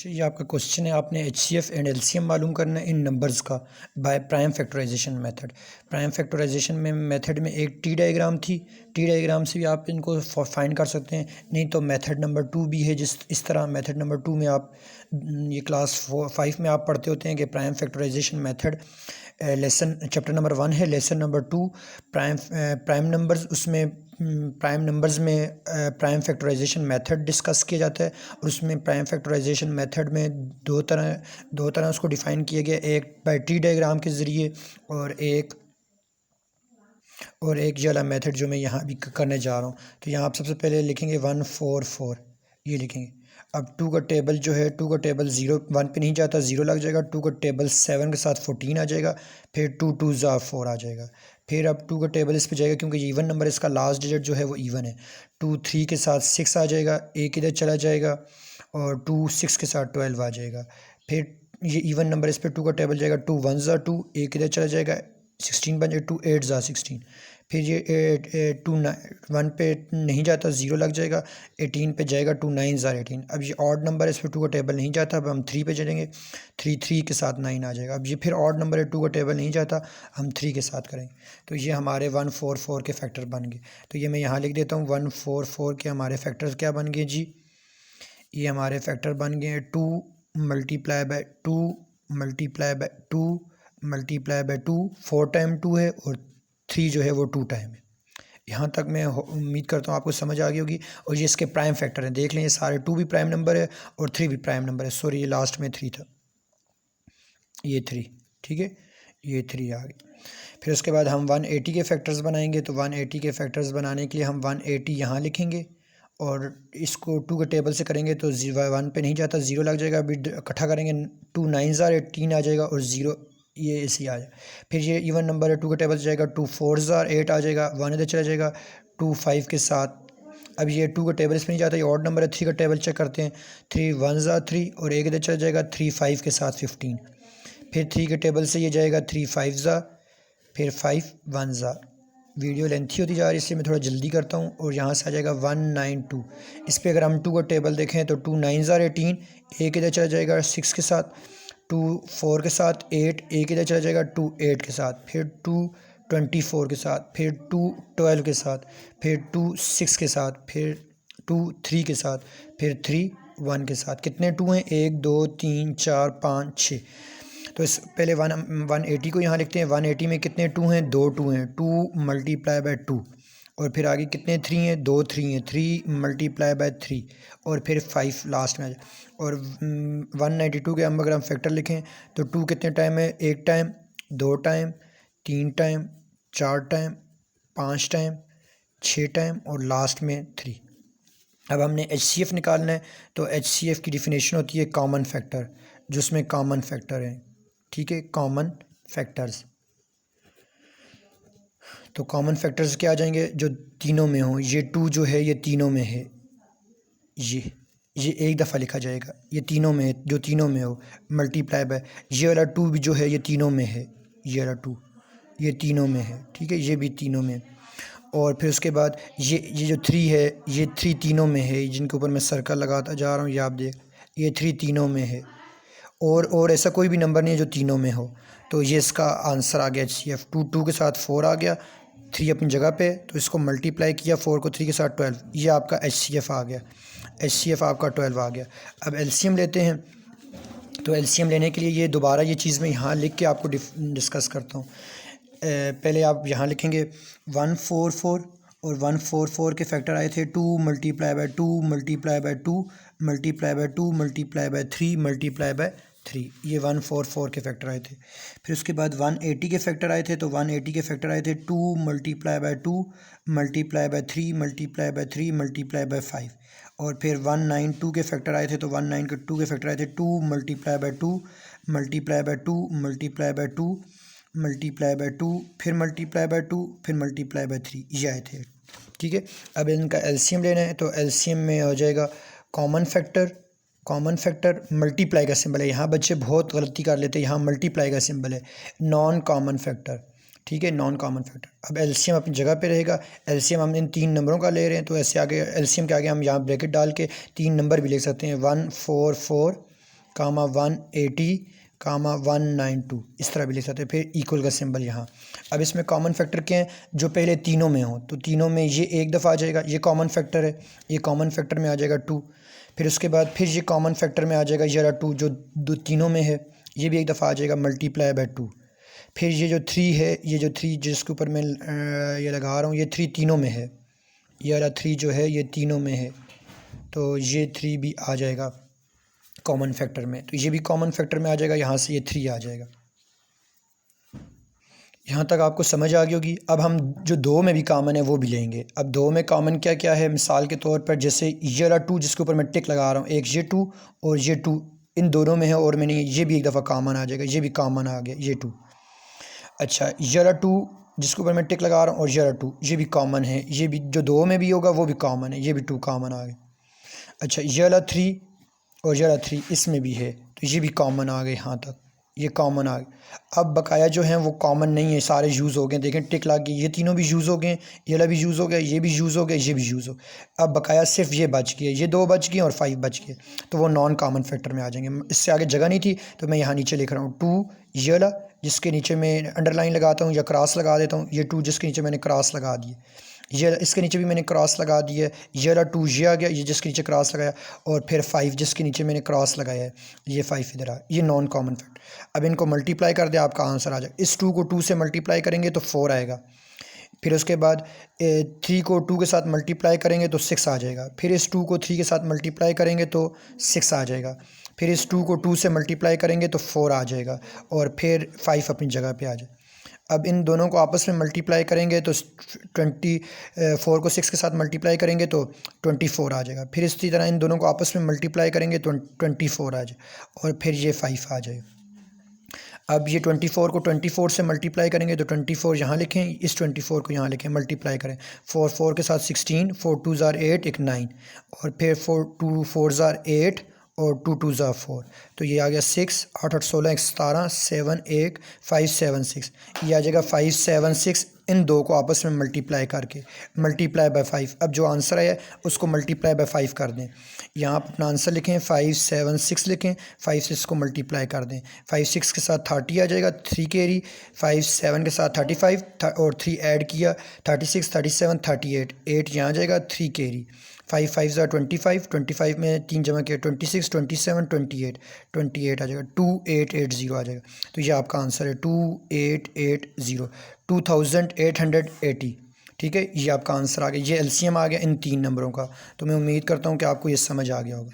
अच्छा, ये आपका क्वेश्चन है, आपने HCF एंड LCM मालूम करना है इन नंबर्स का by prime factorization method. Prime factorization में मेथड में एक टी डायग्राम थी, टी डायग्राम से भी आप इनको फाइंड कर सकते हैं। नहीं तो मेथड नंबर 2 भी है, जिस इस तरह मेथड नंबर 2 में आप ये क्लास 5 में आप पढ़ते होते हैं कि prime factorization method lesson chapter number 1 है, लेसन नंबर 2 प्राइम नंबर्स, उसमें प्राइम नंबर्स में प्राइम फैक्टराइजेशन मेथड डिस्कस किया जाता है। और उसमें प्राइम फैक्टराइजेशन मेथड में दो तरह उसको डिफ़ाइन किया गया, एक बाय ट्री डायग्राम के ज़रिए और एक ये वाला मेथड जो मैं यहाँ भी करने जा रहा हूँ। तो यहाँ आप सबसे पहले लिखेंगे 144, ये लिखेंगे। अब 2 का टेबल जो है, 2 का टेबल 0 1 पे नहीं जाता, 0 लग जाएगा। 2 का टेबल 7 के साथ 14 आ जाएगा, फिर 2 2 ज़ा 4 आ जाएगा। फिर अब 2 का टेबल इस पे जाएगा क्योंकि ये इवन नंबर, इसका लास्ट डिजिट जो है वो इवन है। 2 3 के साथ 6 आ जाएगा, एक इधर चला जाएगा, और 2 6 के साथ 12 आ जाएगा। फिर ये इवन नंबर, इस पर 2 का टेबल जाएगा, 2 1 ज़ा 2, एक इधर चला जाएगा, 16 बन जाएगा, 2 8 ज़ा 16। फिर ये 2 1 पे नहीं जाता, 0 लग जाएगा, 18 पे जाएगा, 2 9 ज़ा 18। अब ये ऑड नंबर है, इस पर 2 का टेबल नहीं जाता, अब हम 3 पे चलेंगे, 3 3 के साथ 9 आ जाएगा। अब ये फिर ऑड नंबर है, 2 का टेबल नहीं जाता, हम 3 के साथ करेंगे। तो ये हमारे 144 के फैक्टर बन गए। तो ये मैं यहाँ लिख देता हूँ, 144 के हमारे फैक्टर्स क्या बन गए जी? ये हमारे फैक्टर बन गए 2 multiply by 2 multiply by 2 multiply by 2, 4 time 2 है, और 3 जो है वो 2 टाइम है। यहाँ तक मैं उम्मीद करता हूँ आपको समझ आ गई होगी। और ये इसके प्राइम फैक्टर हैं, देख लें, ये सारे 2 भी प्राइम नंबर है और 3 भी प्राइम नंबर है। सॉरी, ये लास्ट में 3 था, ये 3, ठीक है, ये 3 आ गई। फिर उसके बाद हम 180 के फैक्टर्स बनाएंगे। तो 180 के फैक्टर्स बनाने के लिए हम 180 यहाँ लिखेंगे, और इसको 2 के टेबल से करेंगे तो 1 पे नहीं जाता, 0 लग जाएगा। अभी इकट्ठा करेंगे, 2 9 ज़ार 18 आ जाएगा, और 0 ये ऐसे आ जाए। फिर ये इवन नंबर है, 2 के टेबल से जाएगा, 2 4 ज़ार 8 आ जाएगा, 1 इधर चला जाएगा, 2 5 के साथ। अब ये 2 का टेबल इसमें नहीं जाता, ये ऑड नंबर है, 3 का टेबल चेक करते हैं, 3 1 ज़ार 3, और एक इधर चला जाएगा, 3 5 के साथ 15। फिर 3 के टेबल से ये जाएगा, 3 5 ज़ा, फिर 5 1 ज़ा। वीडियो लेंथी होती जा रही है, इसलिए मैं थोड़ा जल्दी करता हूँ। और यहाँ से आ जाएगा 192। इस पर अगर हम 2 का टेबल देखें तो 2 9 ज़ार 18, एक इधर चला जाएगा 6 के साथ, 2 4 के साथ 8, एक इधर चला जाएगा 2 8 के साथ, फिर 2 24 के साथ, फिर 2 12 के साथ, फिर 2 6 के साथ, फिर 2 3 के साथ, फिर 3 1 के साथ। कितने 2 हैं? 1 2 3 4 5 6। तो इस पहले 180 को यहाँ लिखते हैं। 180 में कितने 2 हैं? 2 2 हैं, 2 मल्टीप्लाई बाय 2। और फिर आगे कितने 3 हैं? 2 3 हैं, 3 मल्टीप्लाई बाय 3, और फिर 5 लास्ट में आ जाए। और 192 के हम अगर हम फैक्टर लिखें तो 2 कितने टाइम है? 1 time, 2 time, 3 time, 4 time, 5 time, 6 time, और लास्ट में 3। अब हमने HCF निकालना है। तो HCF की डिफिनेशन होती है कॉमन फैक्टर, जिसमें कॉमन फैक्टर है, ठीक है, कॉमन फैक्टर्स। तो कॉमन फैक्टर्स क्या आ जाएंगे? जो तीनों में हो। ये 2 जो है ये तीनों में है, ये एक दफ़ा लिखा जाएगा, ये तीनों में है, जो तीनों में हो, मल्टीप्लाई बाय ये वाला 2 भी जो है ये तीनों में है, ये वाला 2 ये तीनों में है, ठीक है, ये भी तीनों में। और फिर उसके बाद ये जो 3 है, ये 3 तीनों में है, जिनके ऊपर मैं सर्कल लगाता जा रहा हूँ, ये आप देख, ये 3 तीनों में है। और ऐसा कोई भी नंबर नहीं है जो तीनों में हो। तो ये इसका आंसर आ गया HCF। 2 2 के साथ 4 आ गया, 3 अपनी जगह पे, तो इसको मल्टीप्लाई किया 4 को 3 के साथ 12, ये आपका HCF आ गया। HCF आपका 12 आ गया। अब LCM लेते हैं। तो LCM लेने के लिए ये दोबारा ये चीज़ मैं यहाँ लिख के आपको डिस्कस करता हूँ। पहले आप यहाँ लिखेंगे 144, और 144 के फैक्टर आए थे 2 multiply by 2 multiply by 2 multiply by 2 multiply by 3 multiply by 3, ये 144 के फैक्टर आए थे। फिर उसके बाद 180 के फैक्टर आए थे। तो 180 के फैक्टर आए थे 2 multiply by 2 multiply by 3 multiply by 3 multiply by 5। और फिर 192 के फैक्टर आए थे। तो 192 के फैक्टर आए थे 2 multiply by 2 multiply by 2 multiply by 2 multiply by 2, फिर मल्टीप्लाई बाय 2, फिर मल्टीप्लाई बाय 3, ये आए थे, ठीक है। अब इनका LCM लेना है। तो LCM में हो जाएगा कॉमन फैक्टर मल्टीप्लाई का सिंबल है। यहाँ बच्चे बहुत गलती कर लेते हैं, यहाँ मल्टीप्लाई का सिंबल है, नॉन कॉमन फैक्टर, ठीक है, नॉन कॉमन फैक्टर। अब LCM अपनी जगह पे रहेगा। LCM हम इन 3 नंबरों का ले रहे हैं, तो ऐसे आगे LCM के आगे हम यहाँ ब्रैकेट डाल के 3 नंबर भी लिख सकते हैं, 144 कामा 180 कामा 192 इस तरह भी लिख सकते हैं। फिर इक्वल का सिंबल यहाँ। अब इसमें कॉमन फैक्टर क्या है, जो पहले तीनों में हो, तो तीनों में ये एक दफ़ा आ जाएगा, ये कॉमन फैक्टर है, ये कॉमन फैक्टर में आ जाएगा 2। फिर उसके बाद फिर ये कॉमन फैक्टर में आ जाएगा ये रहा 2 जो दो तीनों में है, ये भी एक दफ़ा आ जाएगा मल्टीप्लाई बाय 2। फिर ये जो 3 है, ये जो 3 जिसके ऊपर मैं ये लगा रहा हूँ, ये 3 तीनों में है, ये वाला 3 जो है ये तीनों में है, तो ये 3 भी आ जाएगा कॉमन फैक्टर में, तो ये भी कॉमन फैक्टर में आ जाएगा, यहाँ से ये 3 आ जाएगा। यहाँ तक आपको समझ आ गई होगी। अब हम जो 2 में भी कॉमन है वो भी लेंगे। अब 2 में कॉमन क्या क्या है, मिसाल के तौर पर जैसे ये वाला 2 जिसके ऊपर मैं टिक लगा रहा हूँ, एक ये 2 और ये 2 इन दोनों में है, और मैंने ये भी एक दफ़ा कॉमन आ जाएगा, ये भी कॉमन आ गया ये 2। अच्छा, ये वाला 2 जिसके ऊपर मैं टिक लगा रहा हूँ और ये वाला 2 ये भी कॉमन है, ये भी जो 2 में भी होगा वो भी कॉमन है, ये भी 2 कॉमन आ गया। अच्छा, ये वाला 3 और ये वाला 3 इसमें भी है, तो ये भी कॉमन आ गए, यहाँ तक ये कॉमन आ गए। अब बकाया जो हैं वो कॉमन नहीं है, सारे यूज़ हो गए, देखें टिक लग गई, ये तीनों भी यूज़ हो गए, ये वाला भी यूज़ हो गया, ये भी यूज़ हो गया, ये भी यूज़ हो। अब बकाया सिर्फ ये बच गए, ये 2 बच गए और 5 बच गए, तो वो नॉन कॉमन फैक्टर में आ जाएंगे। इससे आगे जगह नहीं थी तो मैं यहाँ नीचे लिख रहा हूँ 2 ये वाला जिसके नीचे मैं अंडरलाइन लगाता हूँ या क्रॉस लगा देता हूँ, ये 2 जिसके नीचे मैंने क्रॉस लगा दिए, ये इसके नीचे भी मैंने क्रॉस लगा दिया है, ये वाला 2 ये आ गया, ये जिसके नीचे क्रॉस लगाया, और फिर 5 जिसके नीचे मैंने क्रॉस लगाया है, ये 5 इधर आ, ये नॉन कॉमन फैक्टर। अब इनको मल्टीप्लाई कर दे, आपका आंसर आ जाए। इस 2 को 2 से मल्टीप्लाई करेंगे तो 4 आएगा, फिर उसके बाद 3 को 2 के साथ मल्टीप्लाई करेंगे तो 6 आ जाएगा, फिर इस 2 को 3 के साथ मल्टीप्लाई करेंगे तो 6 आ जाएगा, फिर इस 2 को 2 से मल्टीप्लाई करेंगे तो 4 आ जाएगा, और फिर 5 अपनी जगह पे आ जाए। अब इन दोनों को आपस में मल्टीप्लाई करेंगे तो 24 को 6 के साथ मल्टीप्लाई करेंगे तो 24 आ जाएगा, फिर इसी तरह इन दोनों को आपस में मल्टीप्लाई करेंगे तो 24 आ जाए, और फिर ये 5 आ जाए। अब ये 24 को 24 से मल्टीप्लाई करेंगे तो 24 यहाँ लिखें, इस 24 को यहाँ लिखें, मल्टीप्लाई करें, 4 के साथ 16, 4 2 ज़ार 8 एक 9, और फिर 4 2 4 ज़ार 8 और 2 2 ज़ार 4, तो ये आ गया 6 8 8 16 17 7 1 5 7 6, ये आ जाएगा 5 7 6 इन दो को आपस में मल्टीप्लाई करके, मल्टीप्लाई बाय 5। अब जो आंसर है उसको मल्टीप्लाई बाय 5 कर दें, यहाँ आप अपना आंसर लिखें 5 7 6 लिखें, 5 6 को मल्टीप्लाई कर दें, 5 6 के साथ 30 आ जाएगा, 3 कैरी, 5 7 के साथ 35 और 3 ऐड किया 36 37 38, 8 यहाँ आ जाएगा, 3 कैरी, 5 5 25, 25 में 3 जमा किया 26 27 28, 28 आ जाएगा, 2880 आ जाएगा। तो ये आपका आंसर है 2880, 2880। ठीक है, ये आपका आंसर आ गया, ये एलसीएम आ गया इन 3 नंबरों का। तो मैं उम्मीद करता हूँ कि आपको ये समझ आ गया होगा।